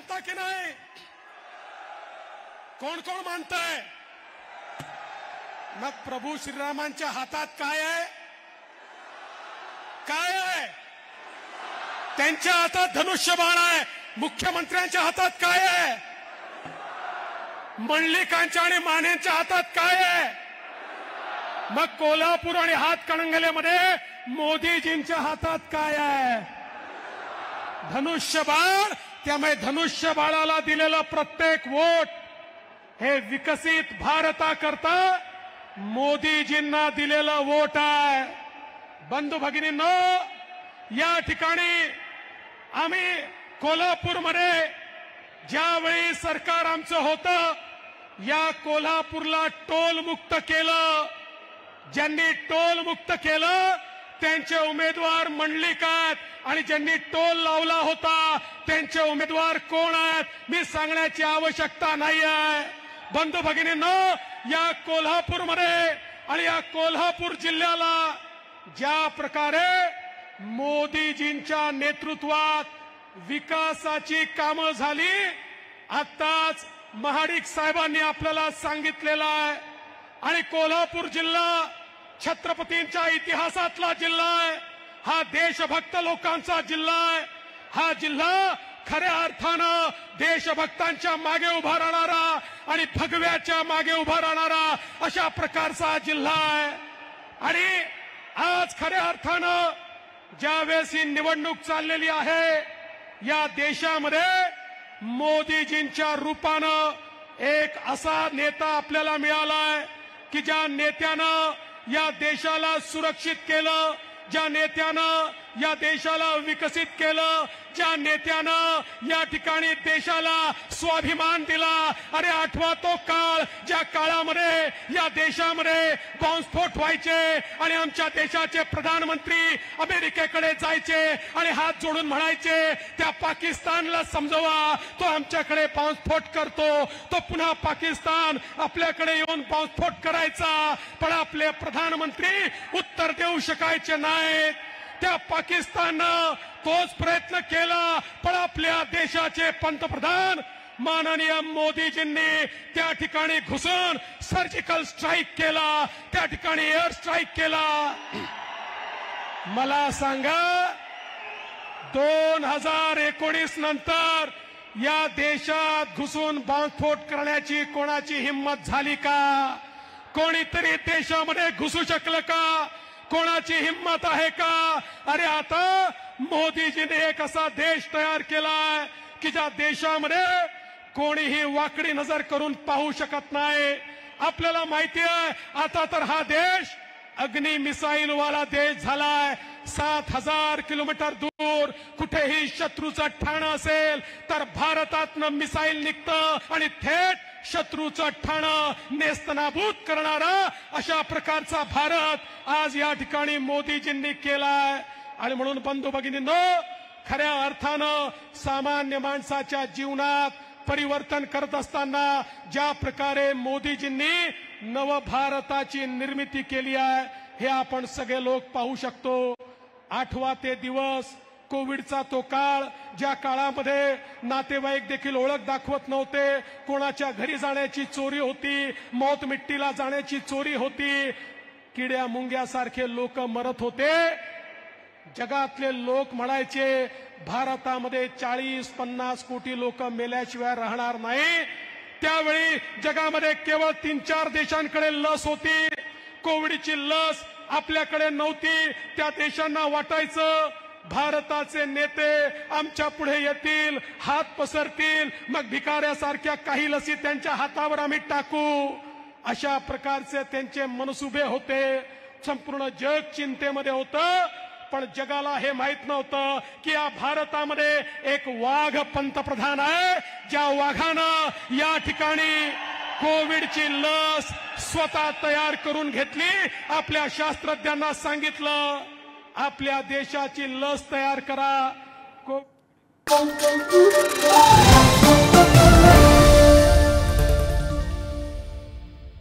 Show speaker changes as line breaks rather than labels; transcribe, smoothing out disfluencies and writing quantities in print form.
मानता की नाही? कोण कोण मानताय? मग प्रभू श्रीरामांच्या हातात काय आहे? काय आहे? त्यांच्या हातात धनुष्यबाण आहे. मुख्यमंत्र्यांच्या हातात काय आहे? मंडलिकांच्या आणि मानेंच्या हातात काय आहे? मग कोल्हापूर आणि हातकणंगलेमध्ये मोदीजींच्या हातात काय आहे? धनुष्यबाण. त्यामुळे धनुष्यबाणाला दिलेलं प्रत्येक वोट हे विकसित भारताकरता मोदीजींना दिलेलं वोट आहे. बंधू भगिनींनो, या ठिकाणी आम्ही कोल्हापूरमध्ये ज्यावेळी सरकार आमचं होतं, या कोल्हापूरला टोल मुक्त केलं. ज्यांनी टोल मुक्त केलं त्यांचे उमेदवार मंडलिक आहेत आणि ज्यांनी टोल लावला होता त्यांचे उमेदवार कोण आहेत मी सांगण्याची आवश्यकता नाही आहे. बंधू भगिनींनो, या कोल्हापूरमध्ये आणि या कोल्हापूर जिल्ह्याला ज्या प्रकारे मोदीजींच्या नेतृत्वात विकासाची कामं झाली, आताच महाडिक साहेबांनी आपल्याला सांगितलेलं आहे. आणि कोल्हापूर जिल्हा छत्रपतींच्या इतिहासातला जिल्हा आहे. हा देशभक्त लोकांचा जिल्हा आहे. हा जिल्हा खऱ्या अर्थानं देशभक्तांच्या मागे उभा राहणारा आणि भगव्याच्या मागे उभा राहणारा अशा प्रकारचा जिल्हा आहे. आणि आज खऱ्या अर्थानं ज्यावेळेस ही निवडणूक चाललेली आहे, या देशामध्ये मोदीजींच्या रूपानं एक असा नेता आपल्याला मिळालाय की ज्या नेत्यानं या देशाला सुरक्षित केलं, ज्या नेत्यानं या देशाला विकसित केलं, ज्या नेत्यानं या ठिकाणी देशाला स्वाभिमान दिला. अरे आठवा तो काळ, ज्या काळामध्ये या देशामध्ये बॉम्बस्फोट व्हायचे आणि आमच्या देशाचे प्रधानमंत्री अमेरिकेकडे जायचे आणि हात जोडून म्हणायचे त्या पाकिस्तानला समजवा, तो आमच्याकडे बॉम्बस्फोट करतो. तो पुन्हा पाकिस्तान आपल्याकडे येऊन बॉम्बस्फोट करायचा. पण आपले प्रधानमंत्री उत्तर देऊ शकायचे नाहीत. त्या पाकिस्ताननं तोच प्रयत्न केला, पण आपल्या देशाचे पंतप्रधान माननीय मोदीजींनी त्या ठिकाणी घुसून सर्जिकल स्ट्राईक केला, त्या ठिकाणी एअर स्ट्राईक केला. मला सांगा, 2019 नंतर या देशात घुसून बॉम्बस्फोट करण्याची कोणाची हिंमत झाली का? कोणीतरी देशामध्ये घुसू शकलं का? कोणाची हिंमत आहे का? अरे आता मोदीजीने एक असा देश तयार केलाय की ज्या देशामध्ये कोणीही वाकडी नजर करून पाहू शकत नाही. आपल्याला माहिती आहे आता तर हा देश अग्नि मिसाईल वाला देश झालाय. 7,000 किलोमीटर दूर कुठेही शत्रूचं ठाणं असेल तर भारतातनं मिसाईल निघतं आणि थेट शत्रूचं ठाणं नेस्तनाबूत करणारा अशा प्रकारचा भारत आज या ठिकाणी मोदीजींनी केलाय. आणि म्हणून बंधू भगिनींनो, खऱ्या अर्थानं सामान्य माणसाच्या जीवनात परिवर्तन करत असताना ज्या प्रकारे मोदीजींनी नव भारताची निर्मिती केली आहे हे आपण सगळे लोक पाहू शकतो. 8वा ते दिवस, कोविडचा तो काळ, ज्या काळामध्ये नातेवाईक देखील ओळख दाखवत नव्हते, कोणाच्या घरी जाण्याची चोरी होती, मौत मिट्टीला जाण्याची चोरी होती, किड्या मुंग्यासारखे लोक मरत होते. जगातले लोक म्हणायचे भारतामध्ये 40-50 कोटी लोक मेल्याशिवाय राहणार नाही. त्यावेळी जगामध्ये केवळ 3-4 देशांकडे लस होती. कोविडची लस आपल्याकडे नव्हती. त्या देशांना वाटायचं भारताचे नेते आमच्या पुढे येतील, हात पसरतील, मग भिकाऱ्यासारख्या काही लसी त्यांच्या हातावर आम्ही टाकू. अशा प्रकारचे त्यांचे मनसुबे होते. संपूर्ण जग चिंतेमध्ये होतं. पण जगाला हे माहित नव्हतं की या भारतामध्ये एक वाघ पंतप्रधान आहे, ज्या वाघानं या ठिकाणी कोविडची लस स्वतः तयार करून घेतली. आपल्या शास्त्रज्ञांना सांगितलं आपल्या देशाची लस तयार करा.